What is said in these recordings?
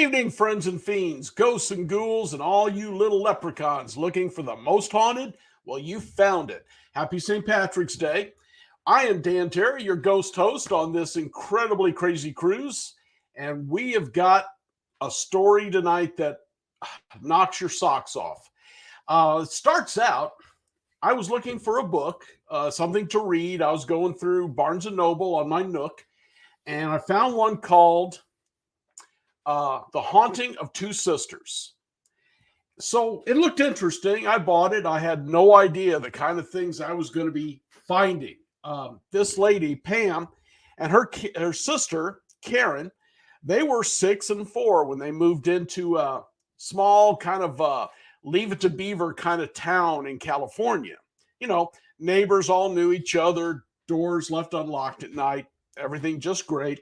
evening, friends and fiends, ghosts and ghouls, and all you little leprechauns looking for the most haunted. Well, you found it. Happy St. Patrick's Day. I am Dan Terry, your ghost host on this incredibly crazy cruise, and we have got a story tonight that knocks your socks off. It starts out, I was looking for a book, something to read. I was going through Barnes & Noble on my Nook, and I found one called The Haunting of Two Sisters. So it looked interesting. I bought it. I had no idea the kind of things I was going to be finding. This lady, Pam, and her sister, Karen, they were 6 and 4 when they moved into a small kind of Leave It to Beaver kind of town in California. You know, neighbors all knew each other, doors left unlocked at night, everything just great.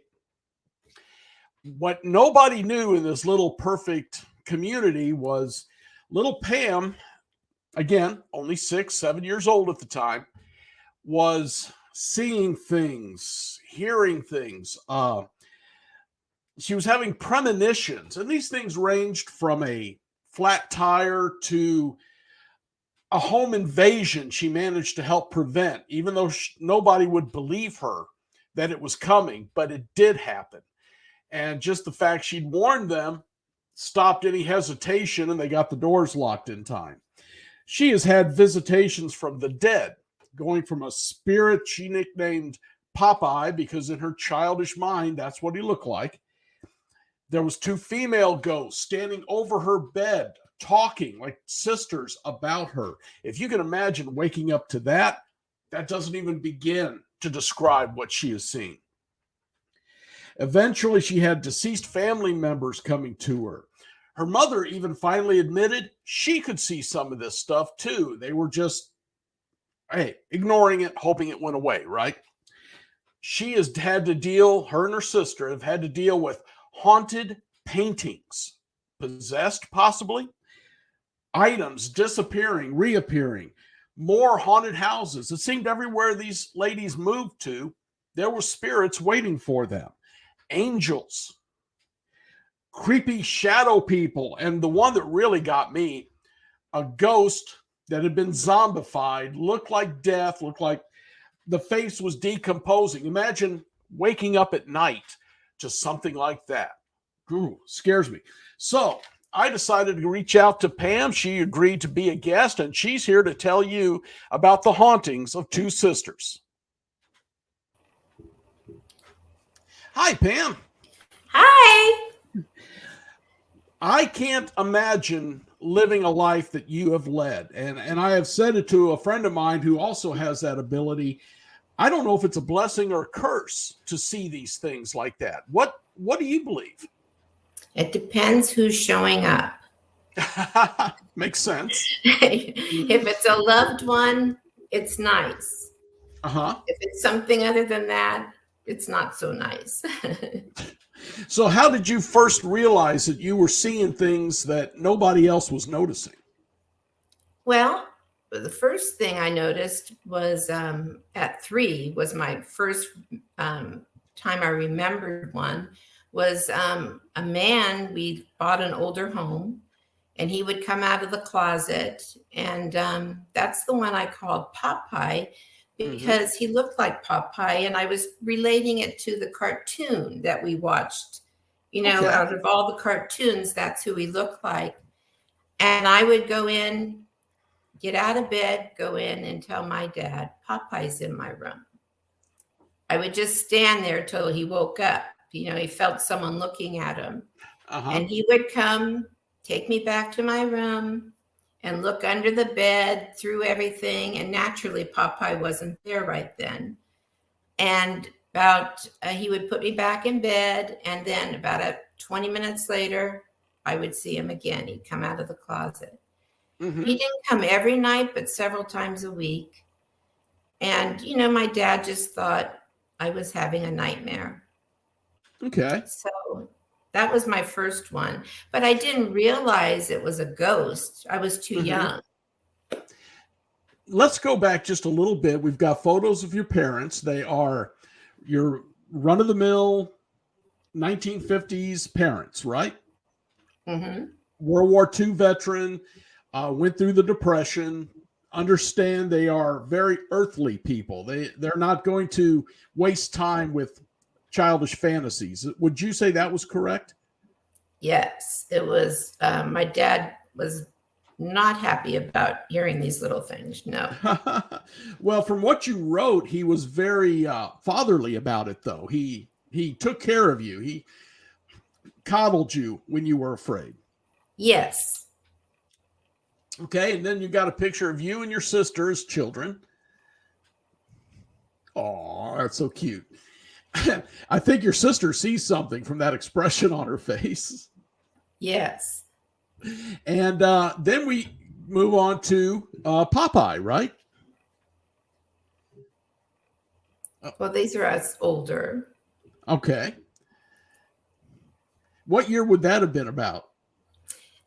What nobody knew in this little perfect community was little Pam, again, only 6, 7 years old at the time, was seeing things, hearing things. She was having premonitions, and these things ranged from a flat tire to a home invasion she managed to help prevent, even though nobody would believe her that it was coming, but it did happen. And just the fact she'd warned them stopped any hesitation, and they got the doors locked in time. She has had visitations from the dead, going from a spirit she nicknamed Popeye, because in her childish mind, that's what he looked like. There was 2 female ghosts standing over her bed, talking like sisters about her. If you can imagine waking up to that, that doesn't even begin to describe what she has seen. Eventually, she had deceased family members coming to her. Her mother even finally admitted she could see some of this stuff too. They were just, ignoring it, hoping it went away, right? She has had to deal, her and her sister have had to deal with haunted paintings, possessed possibly, items disappearing, reappearing, more haunted houses. It seemed everywhere these ladies moved to, there were spirits waiting for them. Angels, creepy shadow people, and the one that really got me, a ghost that had been zombified, looked like death, looked like the face was decomposing. Imagine waking up at night to something like that. Ooh, scares me. So I decided to reach out to Pam. She agreed to be a guest, and she's here to tell you about the hauntings of two sisters. Hi, Pam. Hi. I can't imagine living a life that you have led. And I have said it to a friend of mine who also has that ability. I don't know if it's a blessing or a curse to see these things like that. What do you believe? It depends who's showing up. Makes sense. If it's a loved one, it's nice. Uh-huh. If it's something other than that, it's not so nice. So how did you first realize that you were seeing things that nobody else was noticing? Well, the first thing I noticed was at 3 was my first time I remembered one, was a man. We bought an older home, and he would come out of the closet, and that's the one I called Popeye, because he looked like Popeye, and I was relating it to the cartoon that we watched. You know, Okay. Out of all the cartoons, that's who he looked like. And I would go in, get out of bed, go in and tell my dad, Popeye's in my room. I would just stand there till he woke up. You know, he felt someone looking at him. And he would come, take me back to my room, and look under the bed, through everything. And naturally, Popeye wasn't there right then. And he would put me back in bed. And then about 20 minutes later, I would see him again. He'd come out of the closet. He didn't come every night, but several times a week. And, you know, my dad just thought I was having a nightmare. Okay. So that was my first one. But I didn't realize it was a ghost. I was too young. Let's go back just a little bit. We've got photos of your parents. They are your run-of-the-mill 1950s parents, right? Mm-hmm. World War II veteran, went through the Depression. Understand they are very earthly people. They're not going to waste time with childish fantasies. Would you say that was correct? Yes, it was. My dad was not happy about hearing these little things. No. Well, from what you wrote, he was very fatherly about it, though. He took care of you. He coddled you when you were afraid. Yes. Okay, and then you got a picture of you and your sister as children. Oh, that's so cute. I think your sister sees something from that expression on her face. Yes. And then we move on to Popeye, right? Well, these are us older. Okay. What year would that have been about?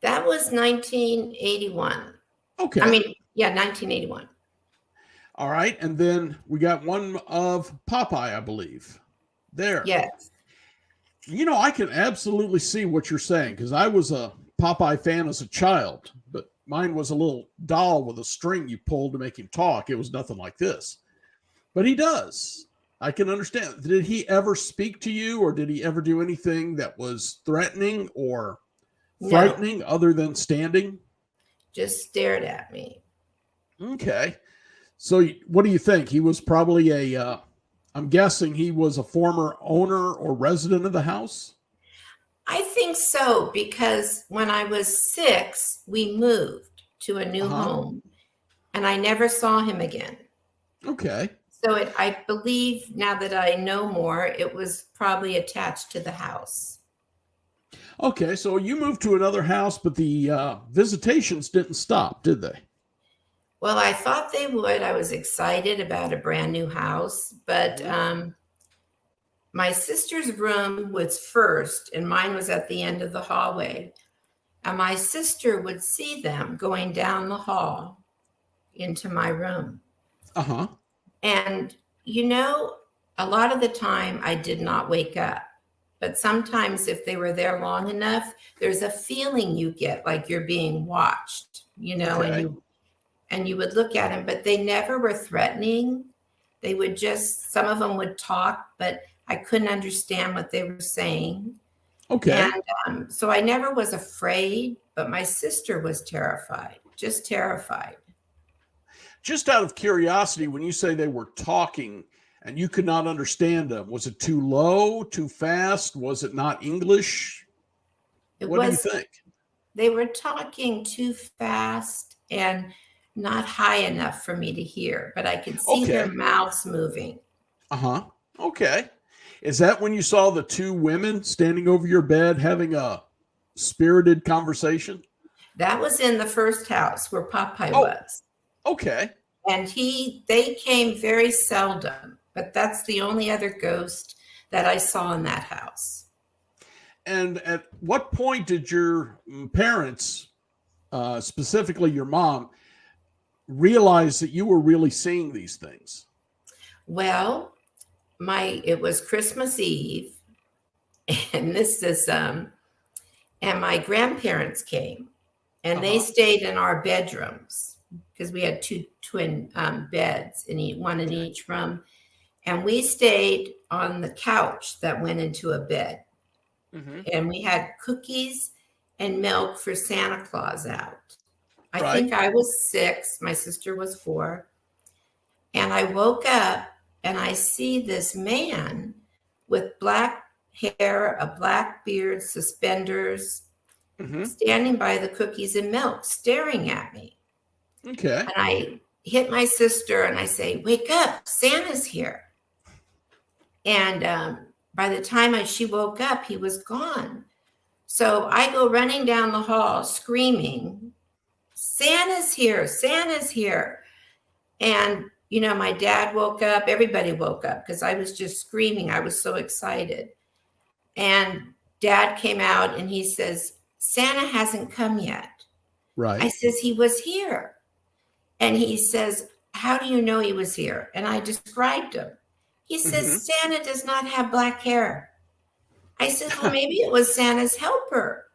That was 1981. Okay. I mean, yeah, 1981. All right. And then we got one of Popeye, I believe. There. Yes. You know, I can absolutely see what you're saying because I was a Popeye fan as a child, but mine was a little doll with a string you pulled to make him talk. It was nothing like this. But he does. I can understand. Did he ever speak to you or did he ever do anything that was threatening or frightening other than standing? Just stared at me. Okay. So what do you think? He was probably I'm guessing he was a former owner or resident of the house? I think so, because when I was 6, we moved to a new home and I never saw him again. Okay. So I believe now that I know more, it was probably attached to the house. Okay, so you moved to another house, but the visitations didn't stop, did they? Well, I thought they would. I was excited about a brand new house, but my sister's room was first and mine was at the end of the hallway. And my sister would see them going down the hall into my room. Uh-huh. And, you know, a lot of the time I did not wake up. But sometimes if they were there long enough, there's a feeling you get like you're being watched, you know, Okay. and you would look at them, but they never were threatening. They would just, some of them would talk, but I couldn't understand what they were saying. Okay. And so I never was afraid, but my sister was terrified, just terrified. Just out of curiosity, when you say they were talking and you could not understand them, was it too low, too fast? Was it not English? What do you think? They were talking too fast and not high enough for me to hear, but I could see their mouths moving. Uh-huh. Okay. Is that when you saw the two women standing over your bed having a spirited conversation? That was in the first house where Popeye was. Okay. And they came very seldom, but that's the only other ghost that I saw in that house. And at what point did your parents, specifically your mom, realize that you were really seeing these things? Well, it was Christmas Eve, and and my grandparents came, and they stayed in our bedrooms because we had two twin beds, one in each room, and we stayed on the couch that went into a bed, and we had cookies and milk for Santa Claus out. I think I was 6, my sister was 4, and I woke up and I see this man with black hair, a black beard, suspenders, standing by the cookies and milk, staring at me. Okay. And I hit my sister and I say, "Wake up, Santa's here." And by the time she woke up, he was gone. So I go running down the hall screaming, "Santa's here, Santa's here." And, you know, my dad woke up, everybody woke up because I was just screaming. I was so excited. And Dad came out and he says, "Santa hasn't come yet." Right. I says, "He was here." And he says, "How do you know he was here?" And I described him. He says, "Santa does not have black hair." I said, "Well, maybe it was Santa's helper."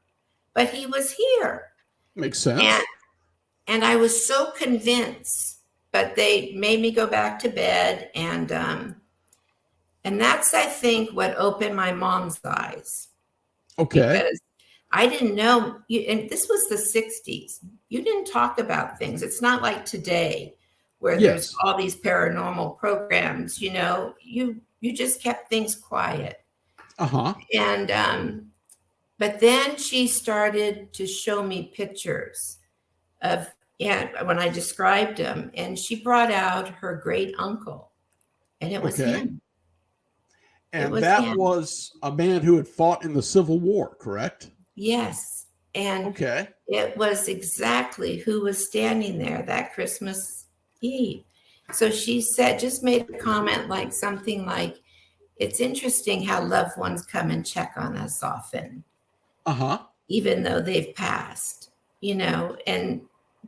but he was here. Makes sense. And I was so convinced, but they made me go back to bed. And that's, I think, what opened my mom's eyes. Okay. Because I didn't know, and this was the 60s. You didn't talk about things. It's not like today where there's all these paranormal programs, you just kept things quiet. Uh-huh. And, but then she started to show me pictures of, when I described him, and she brought out her great uncle, and it was him. And that was a man who had fought in the Civil War, correct? Yes. And it was exactly who was standing there that Christmas Eve. So she just made a comment like something like, it's interesting how loved ones come and check on us often. Uh-huh. Even though they've passed, And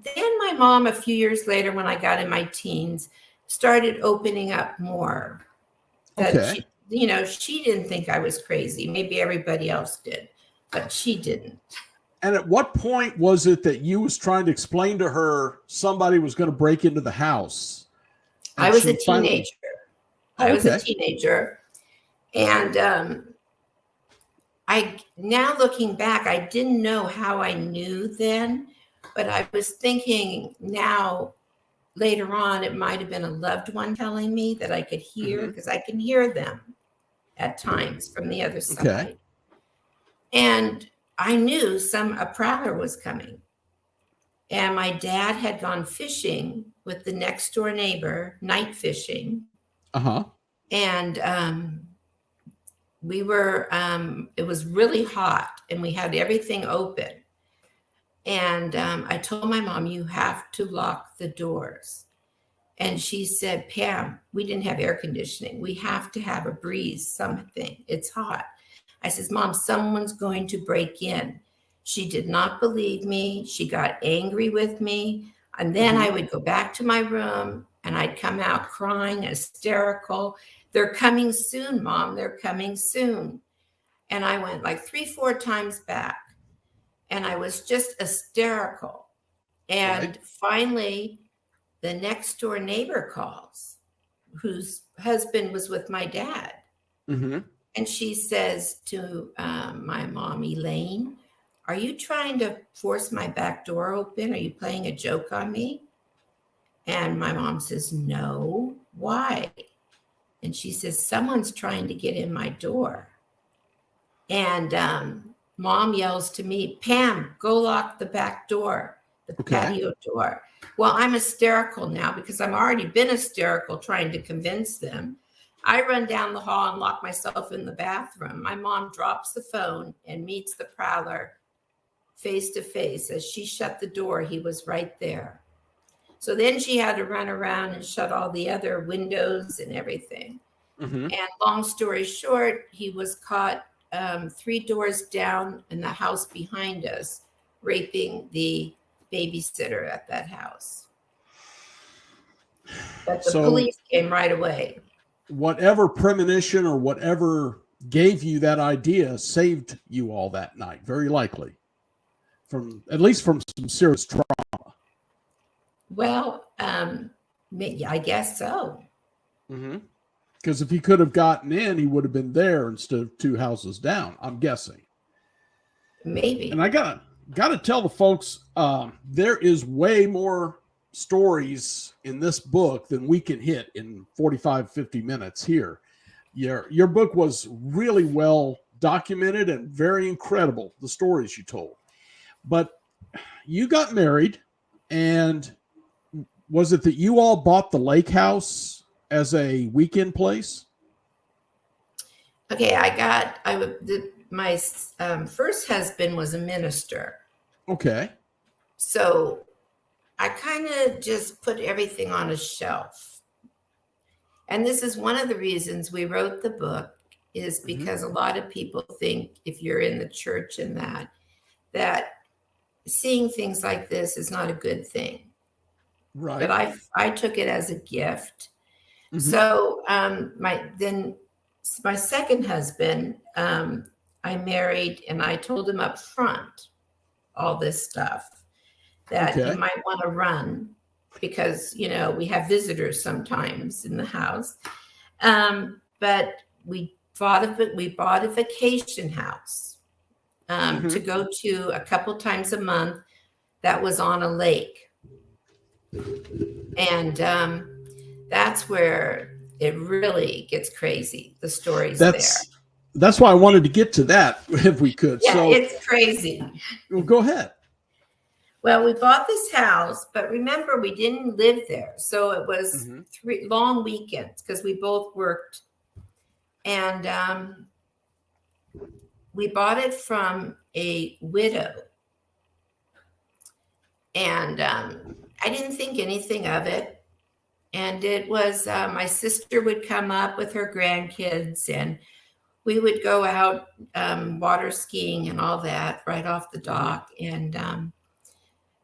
then my mom, a few years later, when I got in my teens, started opening up more. That she didn't think I was crazy. Maybe everybody else did, but she didn't. And at what point was it that you was trying to explain to her somebody was going to break into the house? I was a teenager. And now looking back, I didn't know how I knew then, but I was thinking now, later on, it might have been a loved one telling me that I could hear, because I can hear them at times from the other side. And I knew a prowler was coming. And my dad had gone fishing with the next door neighbor, night fishing. Uh-huh. And we were, it was really hot, and we had everything open. And I told my mom, you have to lock the doors. And she said, Pam, we didn't have air conditioning. We have to have a breeze, something. It's hot. I says, Mom, someone's going to break in. She did not believe me. She got angry with me. And then I would go back to my room, and I'd come out crying, hysterical. They're coming soon, Mom. They're coming soon. And I went like 3-4 times back. And I was just hysterical. And finally, the next door neighbor calls, whose husband was with my dad. And she says to my mom, Elaine, are you trying to force my back door open? Are you playing a joke on me? And my mom says, no. Why? And she says, someone's trying to get in my door. And Mom yells to me, Pam, go lock the back door, the patio door. Well, I'm hysterical now because I've already been hysterical trying to convince them. I run down the hall and lock myself in the bathroom. My mom drops the phone and meets the prowler face to face. As she shut the door, he was right there. So then she had to run around and shut all the other windows and everything. And long story short, he was caught 3 doors down in the house behind us, raping the babysitter at that house. But the police came right away. Whatever premonition or whatever gave you that idea saved you all that night, very likely, at least from some serious trauma. Well, I guess so. Because if he could have gotten in, he would have been there instead of 2 houses down, I'm guessing. Maybe. And I gotta tell the folks, there is way more stories in this book than we can hit in 45-50 minutes here. Your book was really well documented and very incredible, the stories you told. But you got married, and was it that you all bought the lake house as a weekend place? Okay, my first husband was a minister. Okay. So I kind of just put everything on a shelf. And this is one of the reasons we wrote the book, is because a lot of people think, if you're in the church and that seeing things like this is not a good thing. Right. But I took it as a gift. So my second husband, I married, and I told him up front, all this stuff that you might want to run because, you know, we have visitors sometimes in the house. But we bought a vacation house to go to a couple times a month that was on a lake. And that's where it really gets crazy. The stories there. That's why I wanted to get to that if we could. Yeah, so it's crazy. Well, go ahead. Well, we bought this house, but remember, we didn't live there. So it was 3 long weekends because we both worked. And we bought it from a widow. And I didn't think anything of it. And it was my sister would come up with her grandkids, and we would go out water skiing and all that right off the dock. And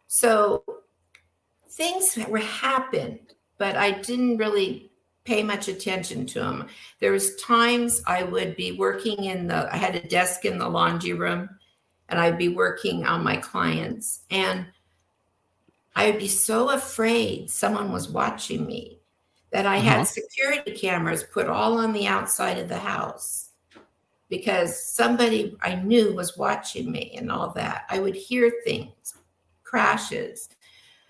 so things happened, but I didn't really pay much attention to them. There was times I would be working I had a desk in the laundry room, and I'd be working on my clients. And I'd be so afraid someone was watching me that I had security cameras put all on the outside of the house because somebody I knew was watching me and all that. I would hear things, crashes.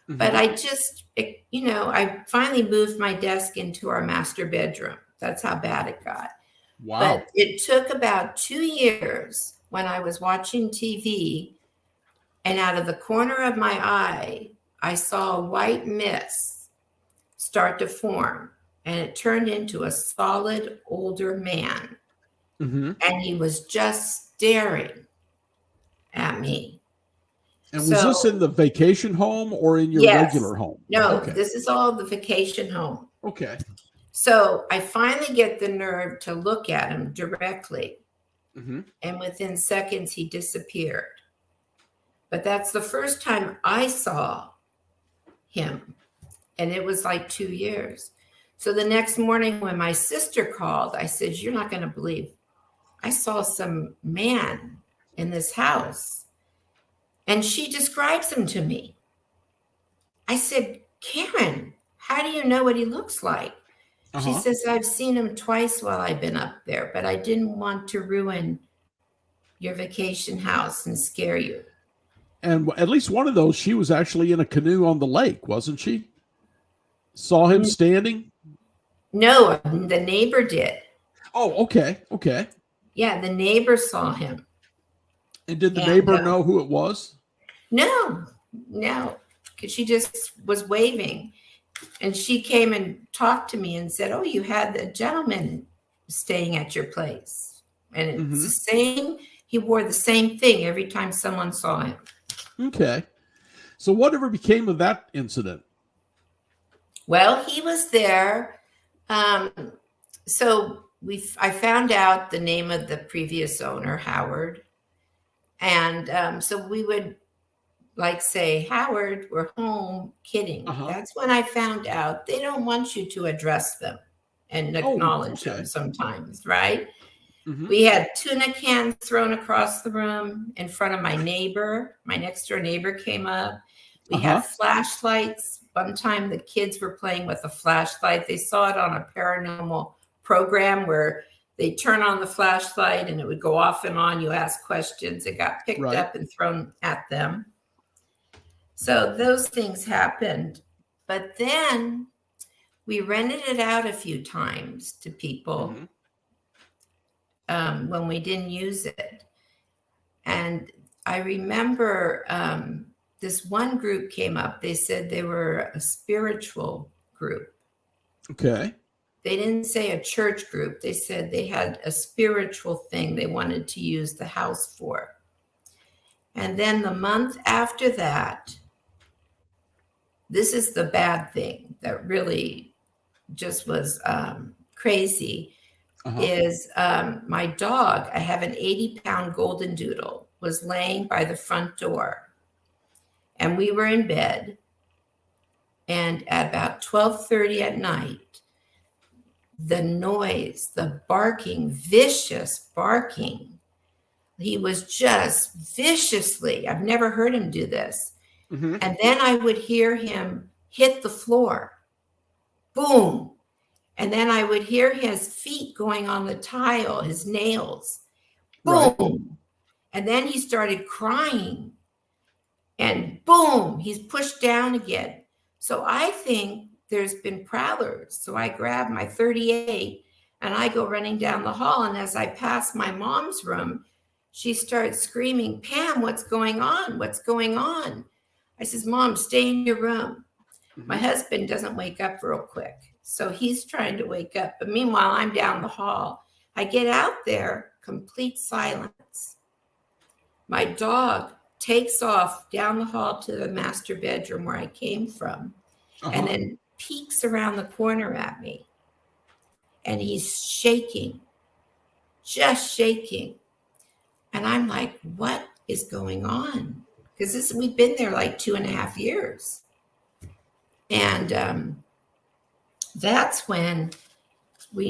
But I just, you know, I finally moved my desk into our master bedroom. That's how bad it got. Wow. But it took about 2 years when I was watching TV, and out of the corner of my eye, I saw a white mist start to form, and it turned into a solid older man. And he was just staring at me. And was this in the vacation home or in your regular home? No, this is all the vacation home. Okay. So I finally get the nerve to look at him directly. And within seconds, he disappeared. But that's the first time I saw him. And it was like 2 years. So the next morning when my sister called, I said, "You're not going to believe. I saw some man in this house." And she describes him to me. I said, "Karen, how do you know what he looks like?" She says, "I've seen him twice while I've been up there, but I didn't want to ruin your vacation house and scare you." And at least one of those, she was actually in a canoe on the lake, wasn't she? Saw him standing? No, the neighbor did. Oh, okay. Okay. Yeah, the neighbor saw him. And did the neighbor know who it was? No, because she just was waving. And she came and talked to me and said, "Oh, you had the gentleman staying at your place." And it's the same. He wore the same thing every time someone saw him. Okay. So whatever became of that incident? Well, he was there. So I found out the name of the previous owner, Howard. And so we would say, "Howard, we're home," kidding. That's when I found out they don't want you to address them and acknowledge them sometimes, right? We had tuna cans thrown across the room in front of my neighbor. My next door neighbor came up. We had flashlights. One time the kids were playing with a flashlight. They saw it on a paranormal program where they turn on the flashlight and it would go off and on. You ask questions. It got picked up and thrown at them. So those things happened. But then we rented it out a few times to people when we didn't use it. And I remember this one group came up. They said they were a spiritual group. Okay. They didn't say a church group. They said they had a spiritual thing they wanted to use the house for. And then the month after that, this is the bad thing that really just was crazy, is my dog, I have an 80-pound golden doodle, was laying by the front door. And we were in bed. And at about 12:30 at night, the noise, the barking, vicious barking, He was just viciously, I've never heard him do this. Mm-hmm. And then I would hear him hit the floor. Boom. And then I would hear his feet going on the tile, his nails. Boom. Right. And then he started crying. And boom, he's pushed down again. So I think there's been prowlers. So I grab my 38 and I go running down the hall. And as I pass my mom's room, she starts screaming, Pam, what's going on? What's going on? I says, Mom, stay in your room. My husband doesn't wake up real quick. So he's trying to wake up. But meanwhile, I'm down the hall. I get out there, complete silence. My dog takes off down the hall to the master bedroom where I came from, and then peeks around the corner at me. And he's shaking, just shaking. And I'm like, what is going on? Because we've been there like 2.5 years. And that's when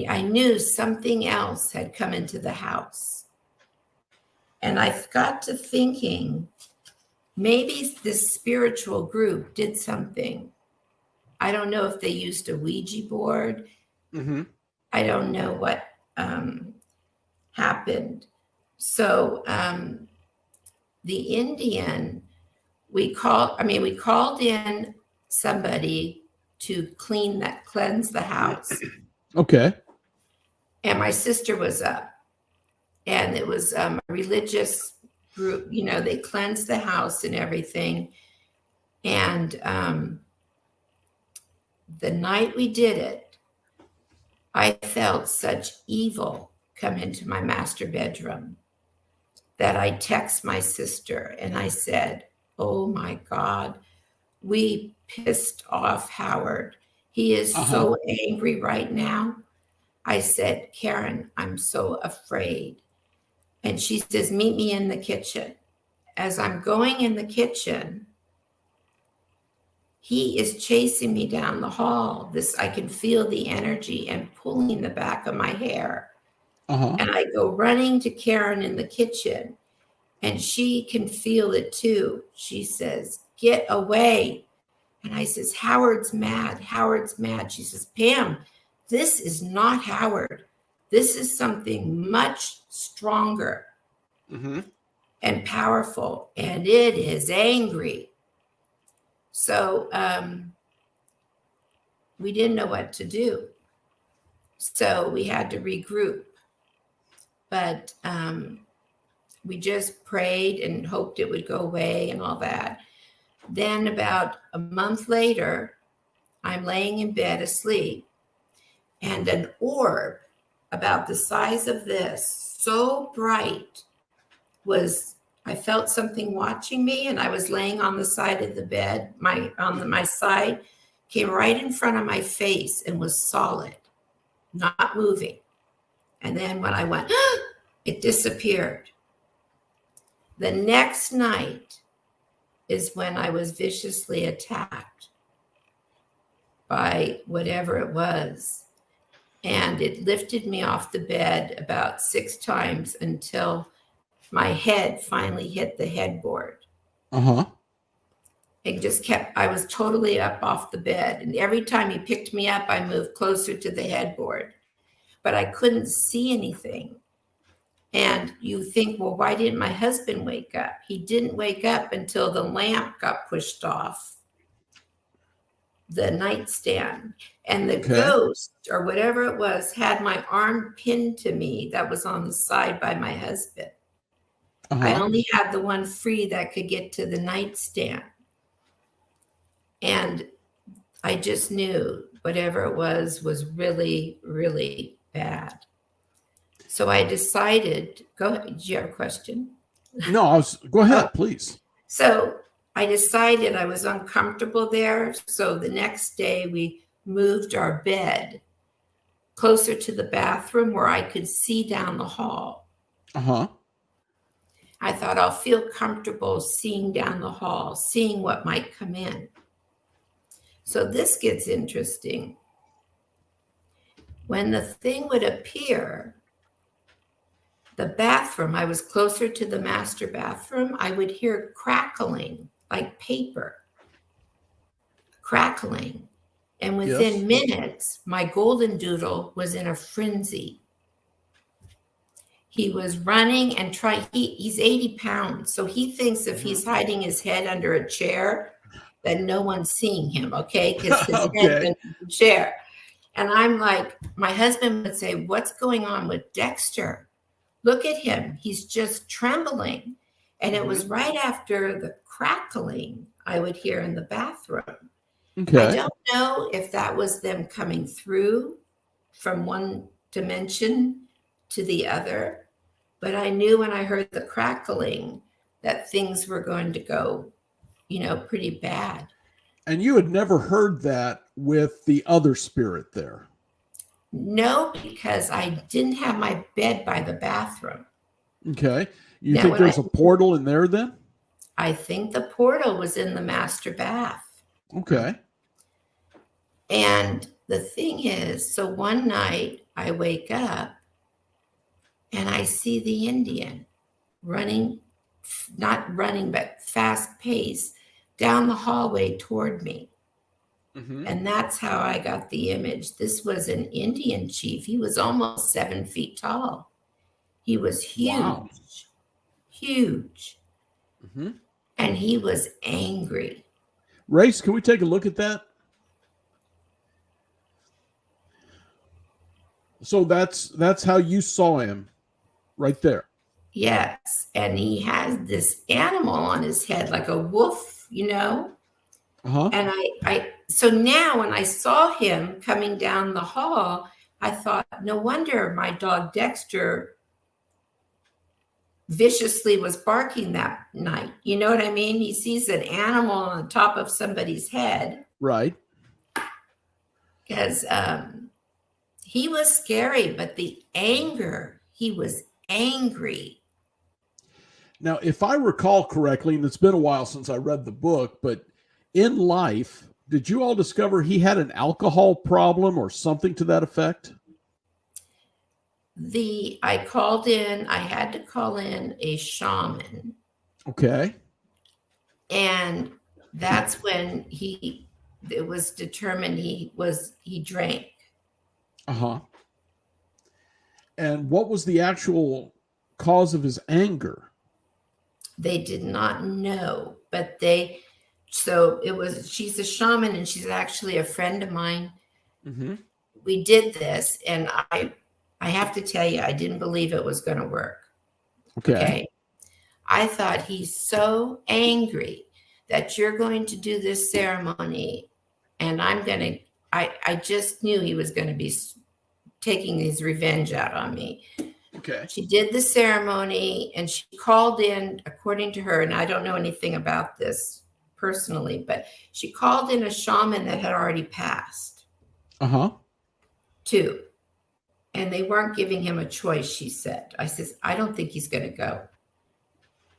I knew something else had come into the house. And I got to thinking, maybe this spiritual group did something. I don't know if they used a Ouija board. Mm-hmm. I don't know what happened. So the Indian, we called in somebody to cleanse the house. Okay. And my sister was up, and it was a religious group. They cleansed the house and everything. And the night we did it, I felt such evil come into my master bedroom that I text my sister and I said, oh my God, we pissed off Howard. He is so angry right now. I said, Karen, I'm so afraid. And she says, meet me in the kitchen. As I'm going in the kitchen, he is chasing me down the hall. I can feel the energy and pulling the back of my hair. And I go running to Karen in the kitchen, and she can feel it too. She says, get away. And I says, Howard's mad. Howard's mad. She says, Pam, this is not Howard. This is something much stronger and powerful, and it is angry. So we didn't know what to do. So we had to regroup. But we just prayed and hoped it would go away and all that. Then about a month later, I'm laying in bed asleep, and an orb about the size of this, so bright, I felt something watching me, and I was laying on the side of the bed. My side came right in front of my face and was solid, not moving. And then when I went, it disappeared. The next night is when I was viciously attacked by whatever it was. And it lifted me off the bed about 6 times until my head finally hit the headboard. It just I was totally up off the bed. And every time he picked me up, I moved closer to the headboard. But I couldn't see anything. And you think, well, why didn't my husband wake up? He didn't wake up until the lamp got pushed off the nightstand. And the ghost, or whatever it was, had my arm pinned to me that was on the side by my husband. I only had the one free that could get to the nightstand. And I just knew whatever it was really, really bad. So I decided, go ahead. Do you have a question? No, go ahead, please. So I decided I was uncomfortable there. So the next day we moved our bed closer to the bathroom where I could see down the hall. I thought I'll feel comfortable seeing down the hall, seeing what might come in. So this gets interesting. When the thing would appear, The bathroom, I was closer to the master bathroom. I would hear crackling like paper, crackling. And within minutes, my golden doodle was in a frenzy. He was running and he's 80 pounds. So he thinks if he's hiding his head under a chair, that no one's seeing him, okay? Because his head's in the chair. And I'm like, my husband would say, what's going on with Dexter? Look at him. He's just trembling. And it was right after the crackling I would hear in the bathroom. Okay. I don't know if that was them coming through from one dimension to the other, but I knew when I heard the crackling that things were going to go, pretty bad. And you had never heard that with the other spirit there? No, because I didn't have my bed by the bathroom. Okay. You think there's a portal in there then? I think the portal was in the master bath. Okay. And the thing is, so one night I wake up and I see the Indian running, not running, but fast pace down the hallway toward me. And that's how I got the image. This was an Indian chief. He was almost 7 feet tall. He was huge, huge. And he was angry. Race, can we take a look at that? So that's how you saw him right there. Yes. And he has this animal on his head, like a wolf, And so now when I saw him coming down the hall, I thought, no wonder my dog Dexter viciously was barking that night. You know what I mean? He sees an animal on the top of somebody's head. Right. Because he was scary, but the anger, he was angry. Now, if I recall correctly, and it's been a while since I read the book, but in life, did you all discover he had an alcohol problem or something to that effect? I had to call in a shaman. Okay. And that's when it was determined he drank. And what was the actual cause of his anger? They did not know, but she's a shaman and she's actually a friend of mine. We did this and I have to tell you, I didn't believe it was going to work. Okay. I thought he's so angry that you're going to do this ceremony and I just knew he was going to be taking his revenge out on me. Okay. She did the ceremony and she called in, according to her, and I don't know anything about this personally, but she called in a shaman that had already passed. Too. And they weren't giving him a choice, she said. I said, I don't think he's going to go.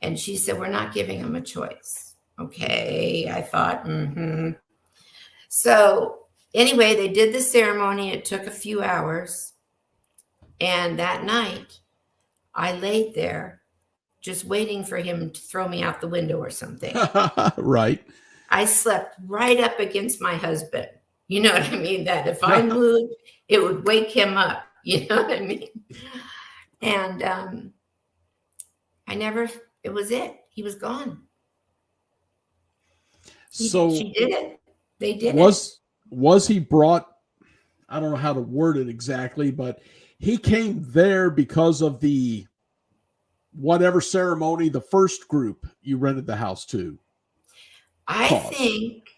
And she said, we're not giving him a choice. Okay. I thought, So anyway, they did the ceremony. It took a few hours. And that night, I laid there just waiting for him to throw me out the window or something. Right. I slept right up against my husband. You know what I mean? That if I moved, it would wake him up. You know what I mean? And it was it. He was gone. She did it. They did it. Was he brought, I don't know how to word it exactly, but he came there because of the whatever ceremony, the first group you rented the house to. I think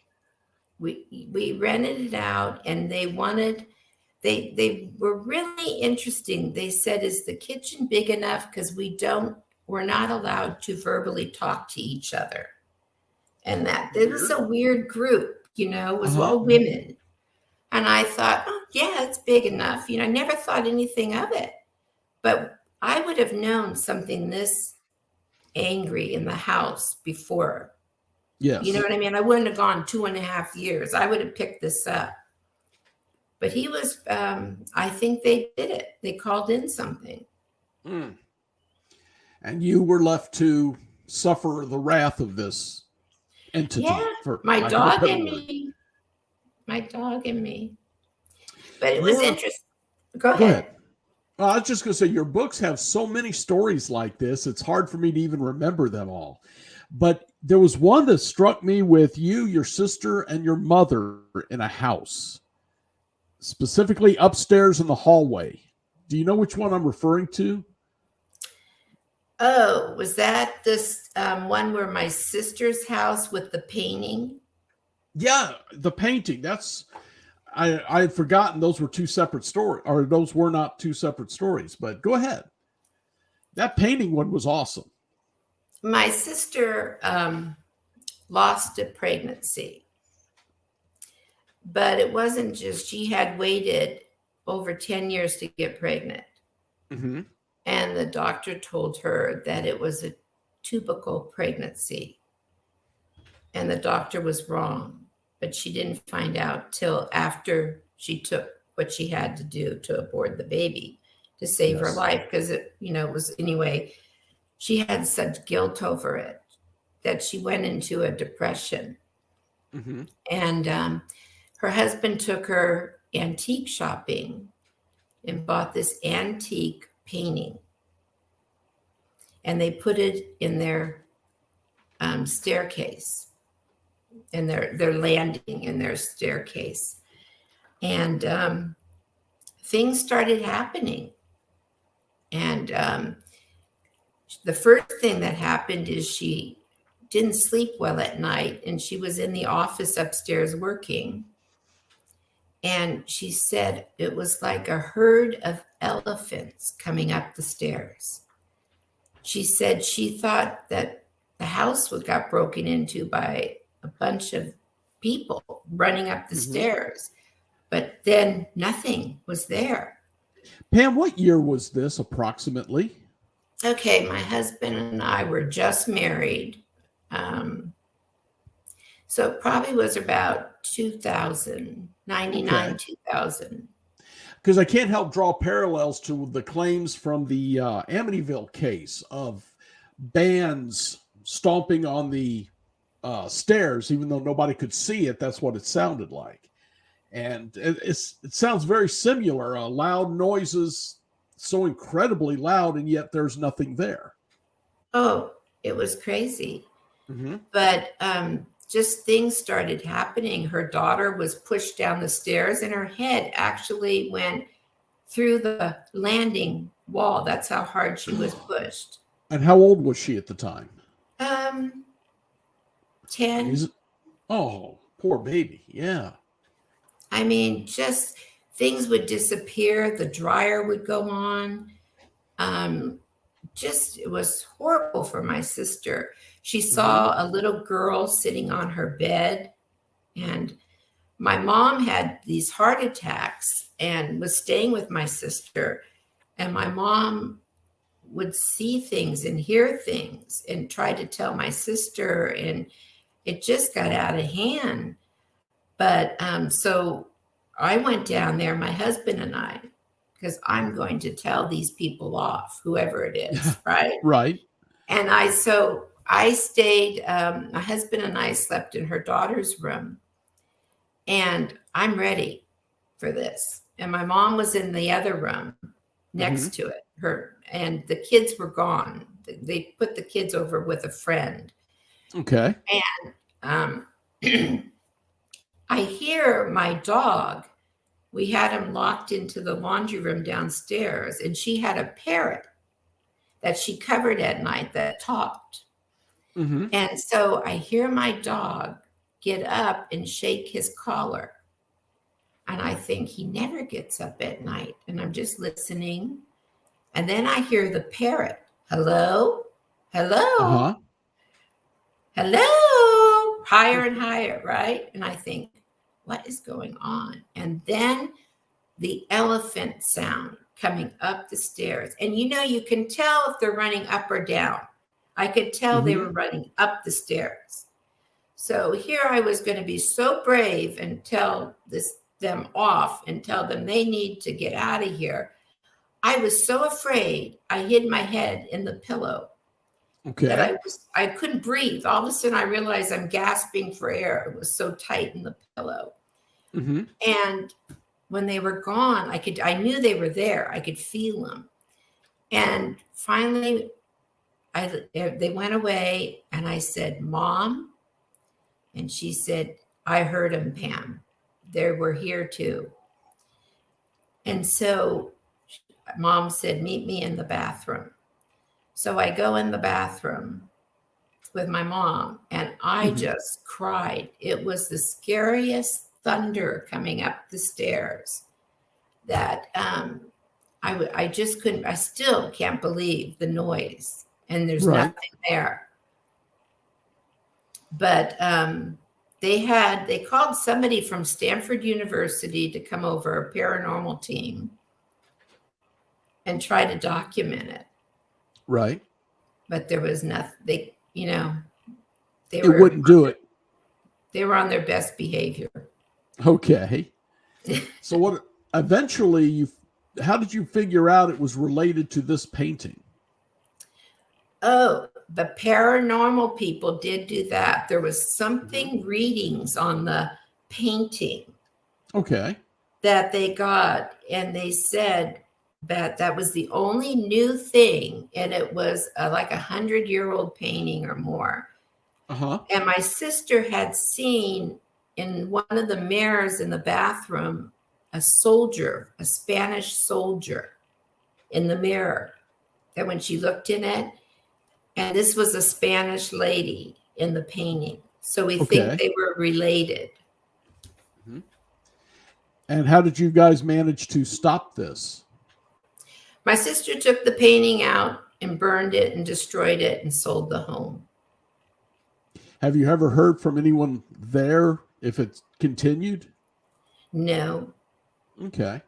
we rented it out and they were really interesting. They said, is the kitchen big enough? Because we're not allowed to verbally talk to each other. And that it was a weird group, it was all women. And I thought, oh, yeah, it's big enough. I never thought anything of it. But I would have known something this angry in the house before. Yes. You know what I mean? I wouldn't have gone 2.5 years. I would have picked this up. But he was, I think they did it. They called in something. and you were left to suffer the wrath of this entity. Yeah, for my lack of a dog better and word. me. My dog and me. But it was Your- interesting. Go Go ahead. ahead. I was just going to say, your books have so many stories like this, it's hard for me to even remember them all. But there was one that struck me with you, your sister, and your mother in a house, specifically upstairs in the hallway. Do you know which one I'm referring to? Oh, was that this one where my sister's house with the painting? Yeah, the painting. That's I had forgotten those were two separate stories, or those were not two separate stories. But go ahead. That painting one was awesome. My sister lost a pregnancy, but it wasn't just, she had waited over 10 years to get pregnant. Mm-hmm. And the doctor told her that it was a tubercle pregnancy. And the doctor was wrong, but she didn't find out till after she took what she had to do to abort the baby to save her life. Because it was, anyway, she had such guilt over it that she went into a depression. Mm-hmm. And her husband took her antique shopping and bought this antique painting. And they put it in their staircase, in their landing in their staircase. And things started happening. And the first thing that happened is she didn't sleep well at night, and she was in the office upstairs working. And she said it was like a herd of elephants coming up the stairs. She said she thought that the house got broken into by a bunch of people running up the stairs, but then nothing was there. Pam, what year was this approximately? Okay, my husband and I were just married. So it probably was about 2000, 99, 2000. Because I can't help draw parallels to the claims from the Amityville case of bands stomping on the stairs, even though nobody could see it. That's what it sounded like. And it sounds very similar. Loud noises, so incredibly loud, and yet there's nothing there. Oh, it was crazy. Mm-hmm. But just things started happening. Her daughter was pushed down the stairs, and her head actually went through the landing wall. That's how hard she was pushed. And how old was she at the time? 10. Oh, poor baby. Yeah. I mean, just things would disappear. The dryer would go on. It was horrible for my sister. She saw a little girl sitting on her bed, and my mom had these heart attacks and was staying with my sister. And my mom would see things and hear things and try to tell my sister, and it just got out of hand. But so I went down there, my husband and I, because I'm going to tell these people off, whoever it is, right? Right. And I stayed, my husband and I slept in her daughter's room, and I'm ready for this. And my mom was in the other room next to it. And the kids were gone. They put the kids over with a friend. Okay. And I hear my dog. We had him locked into the laundry room downstairs, and she had a parrot that she covered at night that talked. Mm-hmm. And so I hear my dog get up and shake his collar. And I think he never gets up at night. And I'm just listening. And then I hear the parrot, hello, hello, hello, higher and higher, right? And I think, what is going on? And then the elephant sound coming up the stairs. And you can tell if they're running up or down. I could tell they were running up the stairs. So here I was going to be so brave and tell them off and tell them they need to get out of here. I was so afraid. I hid my head in the pillow that Okay. I couldn't breathe. All of a sudden I realized I'm gasping for air. It was so tight in the pillow. Mm-hmm. And when they were gone, I knew they were there. I could feel them. And finally they went away, and I said, Mom. And she said, I heard them, Pam. They were here too. And so Mom said, meet me in the bathroom. So I go in the bathroom with my mom, and I Mm-hmm. just cried. It was the scariest thunder coming up the stairs that I just couldn't, I still can't believe the noise, and there's Right. nothing there. But they called somebody from Stanford University to come over, a paranormal team, and try to document it. Right. But there was nothing. It wouldn't do it. They were on their best behavior. Okay. So what? Eventually, how did you figure out it was related to this painting? Oh, the paranormal people did do that. There was something readings on the painting. Okay. That they got, and they said that was the only new thing, and it was like 100-year-old painting or more. Uh-huh. And my sister had seen in one of the mirrors in the bathroom a Spanish soldier in the mirror. That when she looked in it, and this was a Spanish lady in the painting. So we think they were related. Mm-hmm. And how did you guys manage to stop this? My sister took the painting out and burned it and destroyed it and sold the home. Have you ever heard from anyone there if it's continued? No. Okay.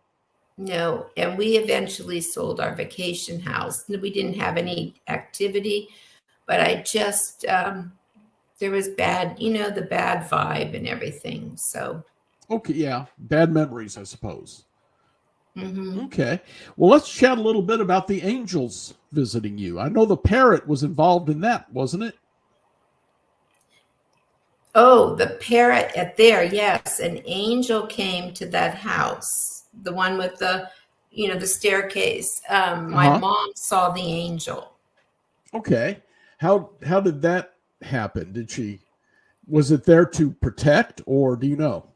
No. And we eventually sold our vacation house. We didn't have any activity, but I just, there was bad, the bad vibe and everything. So. Okay. Yeah. Bad memories, I suppose. Mm-hmm. Okay. Well, let's chat a little bit about the angels visiting you. I know the parrot was involved in that, wasn't it? Oh, the parrot there. Yes. An angel came to that house. The one with the staircase. My mom saw the angel. Okay. How did that happen? Was it there to protect, or do you know?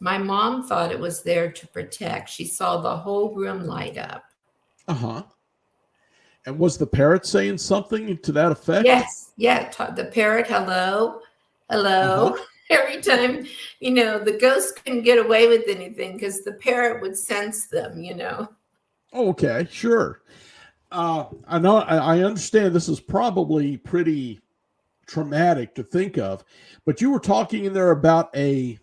My mom thought it was there to protect. She saw the whole room light up. Uh-huh. And was the parrot saying something to that effect? Yes. Yeah. The parrot, hello. Every time, the ghost couldn't get away with anything because the parrot would sense them, Oh, okay, sure. I know. I understand this is probably pretty traumatic to think of, but you were talking in there about a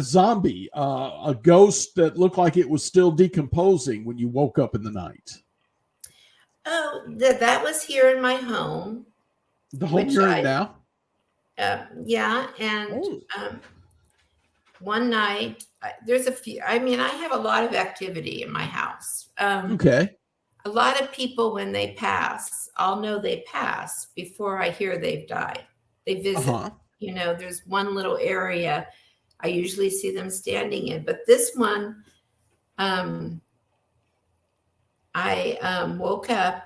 zombie, a ghost that looked like it was still decomposing when you woke up in the night. Oh, that was here in my home. The home you're in now? Yeah. And one night, there's a few, I have a lot of activity in my house. Okay. A lot of people, when they pass, I'll know they pass before I hear they've died. They visit. There's one little area I usually see them standing in. But this one, I woke up,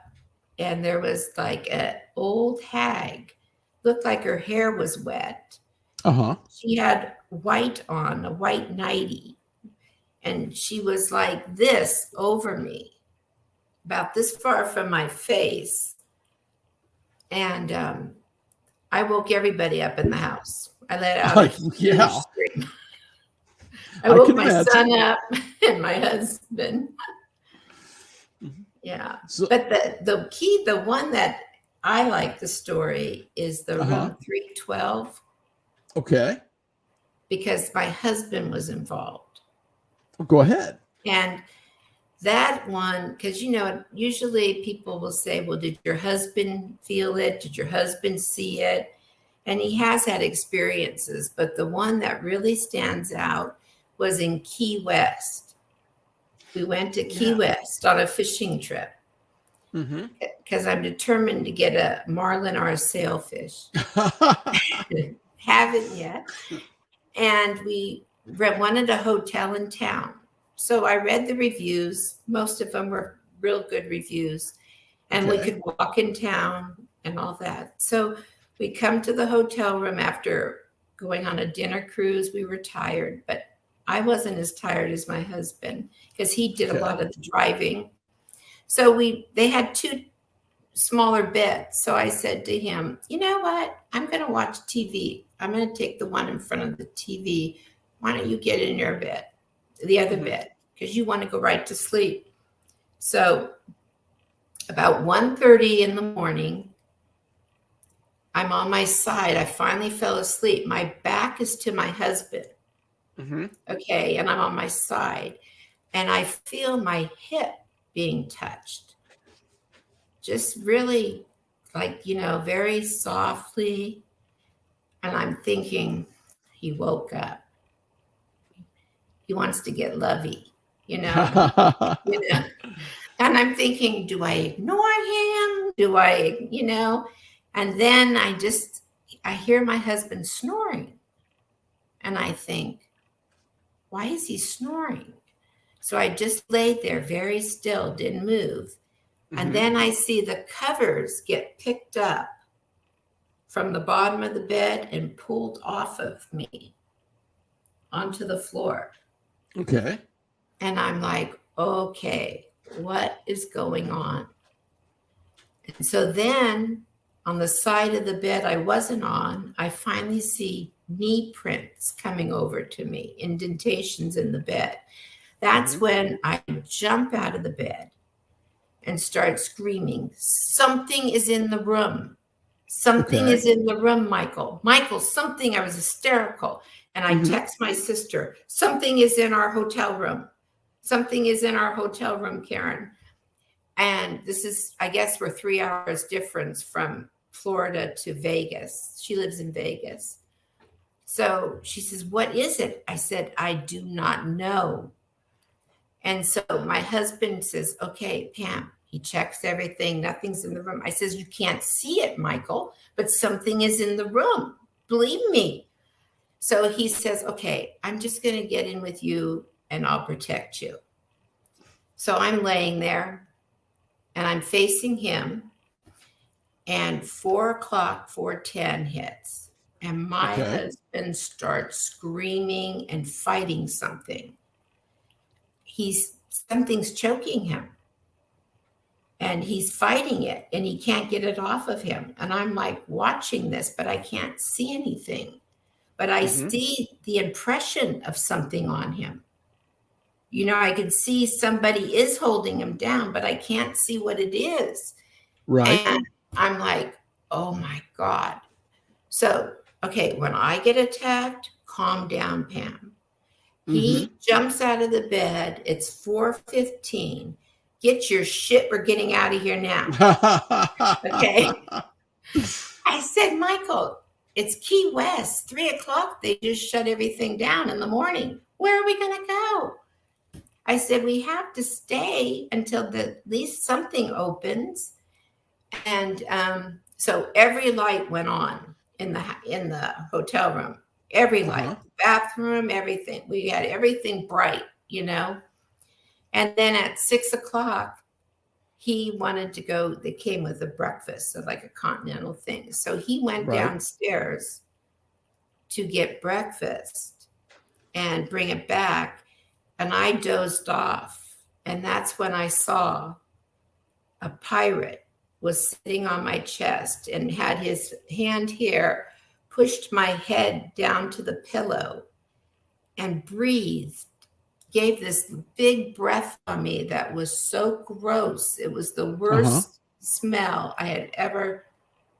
and there was like an old hag. Looked like her hair was wet. She had white on, a white nightie. And she was like this over me, about this far from my face. And I woke everybody up in the house. I let out a huge scream. I woke my son up and my husband. Yeah. But the one that I like the story is the room 312. Okay. Because my husband was involved. Well, go ahead. And that one, because, usually people will say, well, did your husband feel it? Did your husband see it? And he has had experiences. But the one that really stands out was in Key West. We went to Key West on a fishing trip. Mm-hmm. because I'm determined to get a marlin or a sailfish. Haven't yet. And we wanted a hotel in town. So I read the reviews. Most of them were real good reviews. And we could walk in town and all that. So we come to the hotel room after going on a dinner cruise. We were tired, but I wasn't as tired as my husband because he did a lot of the driving. So they had 2 smaller beds. So I said to him, you know what? I'm going to watch TV. I'm going to take the one in front of the TV. Why don't you get in your bed, the other bed, because you want to go right to sleep. So about 1:30 in the morning, I'm on my side. I finally fell asleep. My back is to my husband. Mm-hmm. Okay. And I'm on my side. And I feel my hip being touched. Just really like, very softly. And I'm thinking, he woke up. He wants to get lovey, you know. And I'm thinking, do I ignore him? Do I, And then I hear my husband snoring. And I think, why is he snoring? So I just laid there very still, didn't move. And then I see the covers get picked up from the bottom of the bed and pulled off of me onto the floor. Okay. And I'm like, okay, what is going on? And so then on the side of the bed I wasn't on, I finally see knee prints coming over to me, indentations in the bed. That's when I jump out of the bed and start screaming, something is in the room. Something is in the room, Michael. Michael, something. I was hysterical. And I text my sister, something is in our hotel room. Something is in our hotel room, Karen. And this is, I guess we're 3 hours difference from Florida to Vegas. She lives in Vegas. So she says, what is it? I said, I do not know. And so my husband says, okay, Pam, he checks everything. Nothing's in the room. I says, you can't see it, Michael, but something is in the room. Believe me. So he says, okay, I'm just going to get in with you and I'll protect you. So I'm laying there and I'm facing him and 4:00, 4:10 hits. And my husband starts screaming and fighting something. Something's choking him and he's fighting it and he can't get it off of him. And I'm like watching this, but I can't see anything. But I see the impression of something on him. I can see somebody is holding him down, but I can't see what it is. Right. And I'm like, oh my God. So, okay, when I get attacked, calm down, Pam. He jumps out of the bed. It's 4:15. Get your shit. We're getting out of here now. Okay. I said, Michael, it's Key West, 3:00. They just shut everything down in the morning. Where are we going to go? I said, we have to stay until at least something opens. And so every light went on in the hotel room. Every light, bathroom, everything. We had everything bright, And then at 6:00, he wanted to go. They came with a breakfast, so like a continental thing. So he went downstairs to get breakfast and bring it back. And I dozed off. And that's when I saw a pirate was sitting on my chest and had his hand here, pushed my head down to the pillow and breathed, gave this big breath on me that was so gross. It was the worst smell I had ever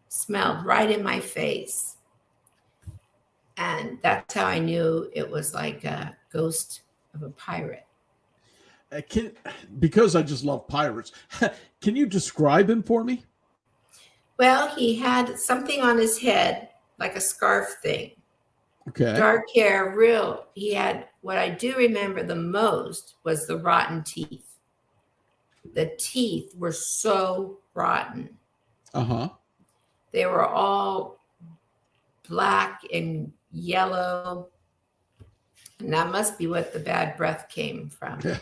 smelled, right in my face. And that's how I knew it was like a ghost of a pirate. Because I just love pirates, can you describe him for me? Well, he had something on his head, like a scarf thing. Okay. Dark hair, he had, what I do remember the most was the rotten teeth. the teeth were so rotten. Uh-huh. They were all black and yellow. And that must be what the bad breath came from. Yeah.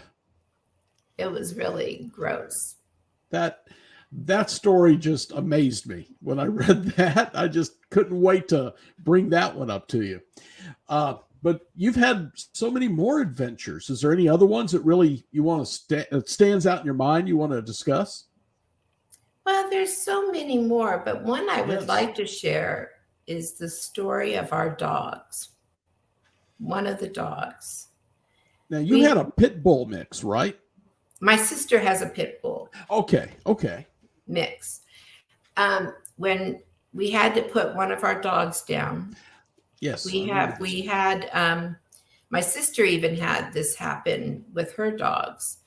It was really gross. That story just amazed me when I read that. I just couldn't wait to bring that one up to you. But you've had so many more adventures. Is there any other ones that really you want to that stands out in your mind you want to discuss? Well, there's so many more, but one I would Yes. like to share is the story of our dogs. One of the dogs. Now you had a pit bull mix, right? My sister has a pit bull Okay. mix. When we had to put one of our dogs down, Yes. we had my sister even had this happen with her dogs.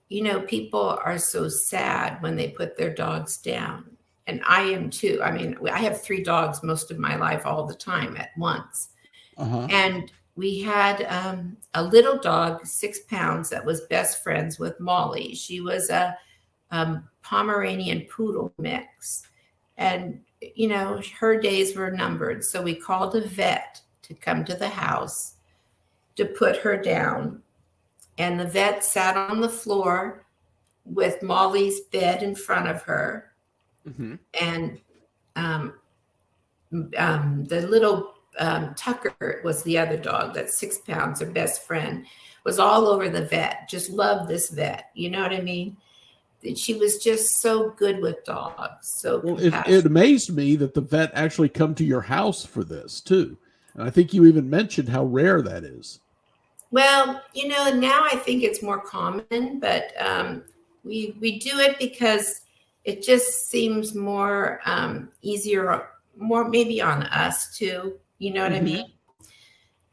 You know, people are so sad when they put their dogs down. And I am too. I mean, I have 3 dogs most of my life all the time at once. Uh-huh. And we had a little dog, 6 pounds, that was best friends with Molly. She was a Pomeranian poodle mix. And, you know, her days were numbered. So we called a vet to come to the house to put her down. And the vet sat on the floor with Molly's bed in front of her. Mm-hmm. And the little Tucker was the other dog, that's 6 pounds, her best friend, was all over the vet, just loved this vet. You know what I mean? She was just so good with dogs. So well, it amazed me that the vet actually come to your house for this too. And I think you even mentioned how rare that is. Well, you know, now I think it's more common, but we do it because it just seems more easier, more maybe on us too. You know what I mean?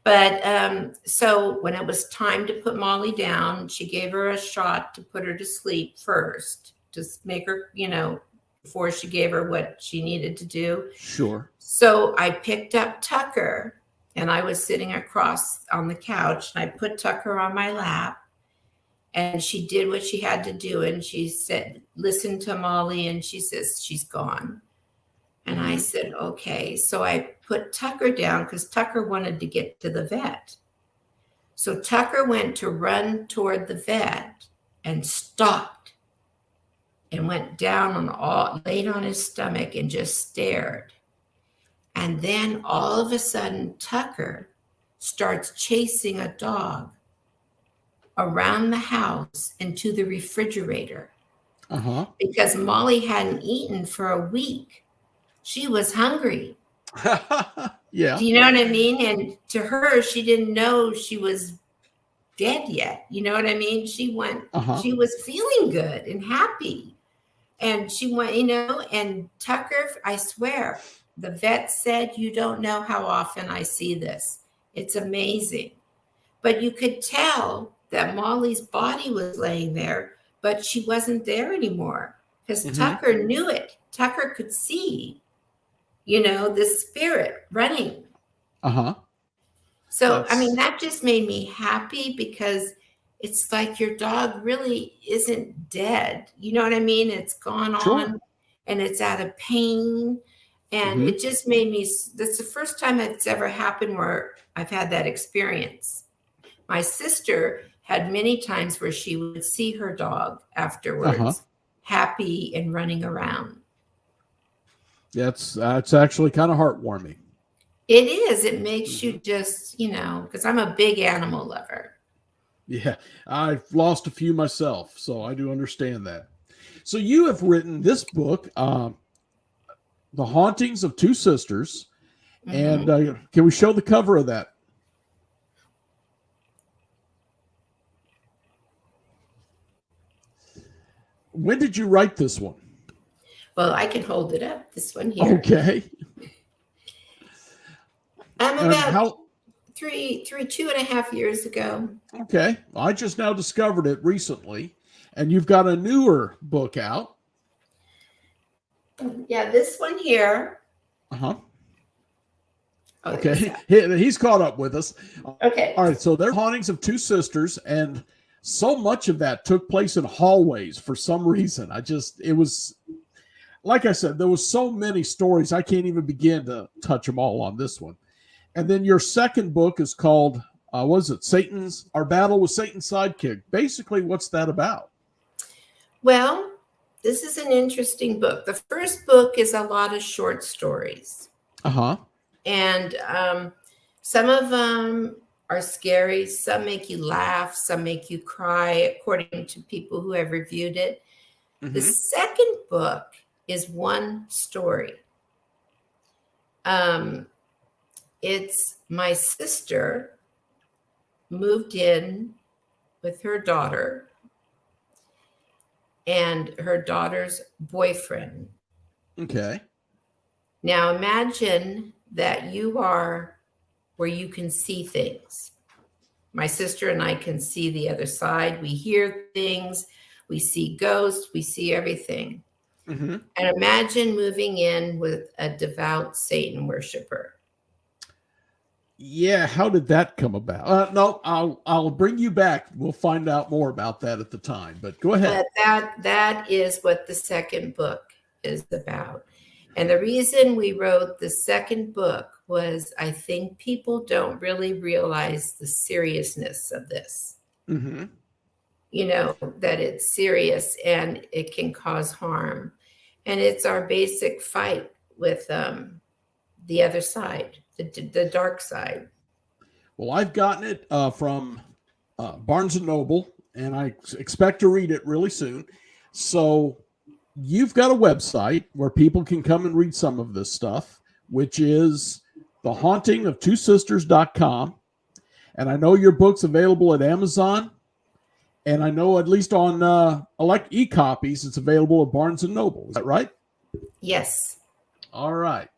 But so when it was time to put Molly down, she gave her a shot to put her to sleep first, to make her, you know, before she gave her what she needed to do. Sure. So I picked up Tucker, and I was sitting across on the couch, and I put Tucker on my lap, and she did what she had to do. And she said, listen to Molly. And she says, she's gone. And I said, okay. So I put Tucker down because Tucker wanted to get to the vet. So Tucker went to run toward the vet and stopped and went down laid on his stomach and just stared. And then all of a sudden, Tucker starts chasing a dog around the house into the refrigerator because Molly hadn't eaten for a week. She was hungry. Yeah. Do you know what I mean? And to her, she didn't know she was dead yet. You know what I mean? She went, she was feeling good and happy. And she went, you know, and Tucker, I swear, the vet said, you don't know how often I see this. It's amazing. But you could tell that Molly's body was laying there, but she wasn't there anymore because Tucker knew it. Tucker could see, you know, the spirit running. So, I mean, that just made me happy because it's like your dog really isn't dead. You know what I mean? It's gone on and it's out of pain. And it just made me, that's the first time it's ever happened where I've had that experience. My sister had many times where she would see her dog afterwards, happy and running around. That's actually kind of heartwarming. It is. It makes you just, you know, because I'm a big animal lover. Yeah, I've lost a few myself, so I do understand that. So you have written this book, The Hauntings of Two Sisters, and can we show the cover of that? When did you write this one? Well, I can hold it up. This one here. Okay. I'm about 2.5 years ago. Okay. I just now discovered it recently, and you've got a newer book out. Yeah, this one here. Oh, okay. He's caught up with us. Okay. All right. So they're Hauntings of Two Sisters. And so much of that took place in hallways for some reason. It was, like I said, there was so many stories. I can't even begin to touch them all on this one. And then your second book is called, what is it? Our Battle with Satan's Sidekick. Basically, what's that about? Well, this is an interesting book. The first book is a lot of short stories. Uh-huh. And some of them are scary. Some make you laugh. Some make you cry, according to people who have reviewed it. Mm-hmm. The second book is one story. It's my sister moved in with her daughter and her daughter's boyfriend. Okay. Now imagine that you are where you can see things. My sister and I can see the other side. We hear things. We see ghosts. We see everything. Mm-hmm. And imagine moving in with a devout Satan worshiper. Yeah, how did that come about? No, I'll bring you back. We'll find out more about that at the time. But go ahead. But that is what the second book is about. And the reason we wrote the second book was I think people don't really realize the seriousness of this. Mm-hmm. You know, that it's serious and it can cause harm. And it's our basic fight with the other side, the dark side. Well, I've gotten it from Barnes & Noble, and I expect to read it really soon. So you've got a website where people can come and read some of this stuff, which is the Haunting of Two Sisters.com. And I know your book's available at Amazon. And I know at least on e-copies, it's available at Barnes & Noble. Is that right? Yes. All right.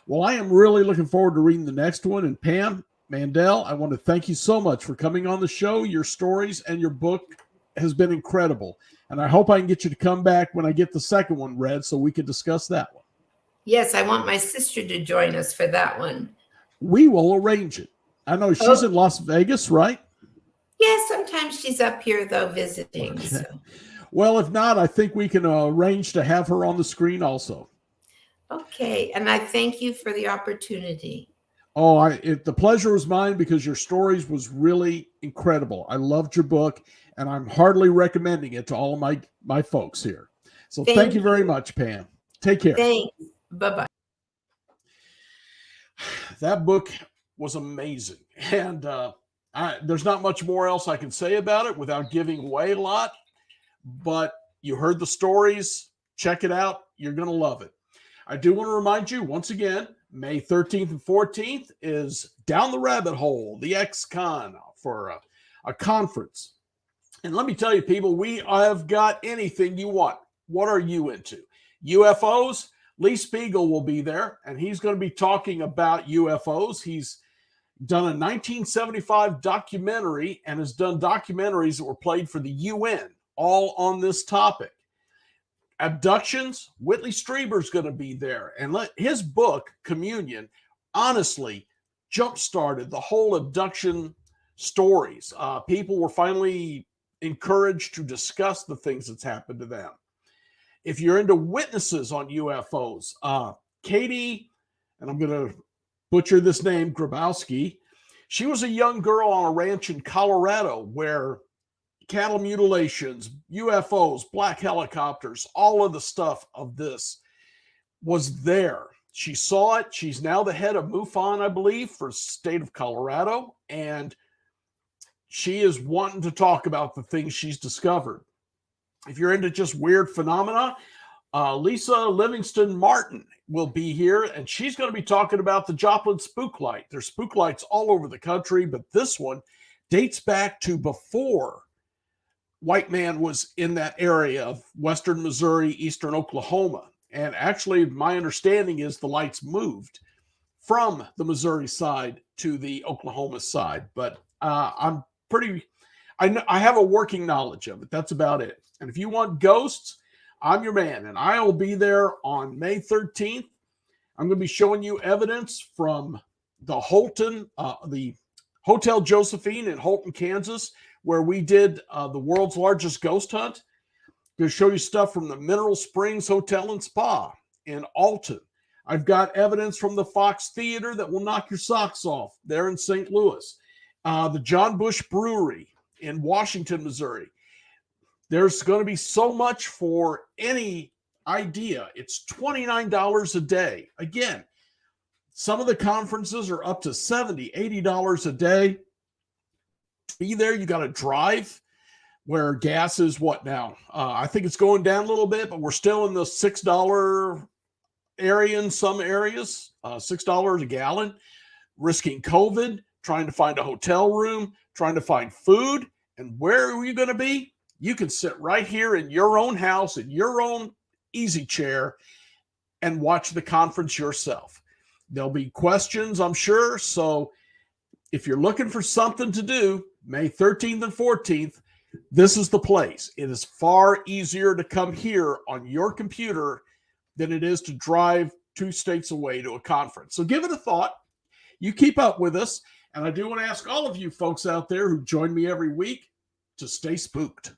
Well, I am really looking forward to reading the next one. And Pam Mandel, I want to thank you so much for coming on the show. Your stories and your book has been incredible. And I hope I can get you to come back when I get the second one read so we can discuss that one. Yes, I want my sister to join us for that one. We will arrange it. I know she's in Las Vegas, right? Yeah, sometimes she's up here, though, visiting. Okay. So. Well, if not, I think we can arrange to have her on the screen also. Okay, and I thank you for the opportunity. Oh, the pleasure was mine because your stories was really incredible. I loved your book, and I'm heartily recommending it to all of my folks here. So thank you very much, Pam. Take care. Thanks. Bye-bye. That book was amazing. And there's not much more else I can say about it without giving away a lot. But you heard the stories. Check it out. You're going to love it. I do want to remind you once again, May 13th and 14th is Down the Rabbit Hole, the X-Con for a conference. And let me tell you, people, we have got anything you want. What are you into? UFOs? Lee Spiegel will be there, and he's going to be talking about UFOs. He's done a 1975 documentary and has done documentaries that were played for the UN, all on this topic. Abductions, Whitley Strieber's going to be there. And his book, Communion, honestly jump-started the whole abduction stories. People were finally encouraged to discuss the things that's happened to them. If you're into witnesses on UFOs, Katie, and I'm going to butcher this name, Grabowski, she was a young girl on a ranch in Colorado where cattle mutilations, UFOs, black helicopters, all of the stuff of this was there. She saw it. She's now the head of MUFON, I believe, for the state of Colorado. And she is wanting to talk about the things she's discovered. If you're into just weird phenomena, Lisa Livingston Martin will be here, and she's going to be talking about the Joplin Spook Light. There's spook lights all over the country, but this one dates back to before white man was in that area of western Missouri, eastern Oklahoma. And actually, my understanding is the lights moved from the Missouri side to the Oklahoma side. But I have a working knowledge of it. That's about it. And if you want ghosts, I'm your man. And I will be there on May 13th. I'm going to be showing you evidence from the Hotel Josephine in Holton, Kansas, where we did the world's largest ghost hunt. Going to show you stuff from the Mineral Springs Hotel and Spa in Alton. I've got evidence from the Fox Theater that will knock your socks off there in St. Louis. The John Bush Brewery in Washington, Missouri. There's going to be so much for any idea. It's $29 a day. Again, some of the conferences are up to $70, $80 a day. To be there, you got to drive, where gas is what now? I think it's going down a little bit, but we're still in the $6 area in some areas, $6 a gallon, risking COVID, trying to find a hotel room, trying to find food. And where are you going to be? You can sit right here in your own house, in your own easy chair, and watch the conference yourself. There'll be questions, I'm sure. So if you're looking for something to do, May 13th and 14th, this is the place. It is far easier to come here on your computer than it is to drive 2 states away to a conference. So give it a thought. You keep up with us. And I do want to ask all of you folks out there who join me every week to stay spooked.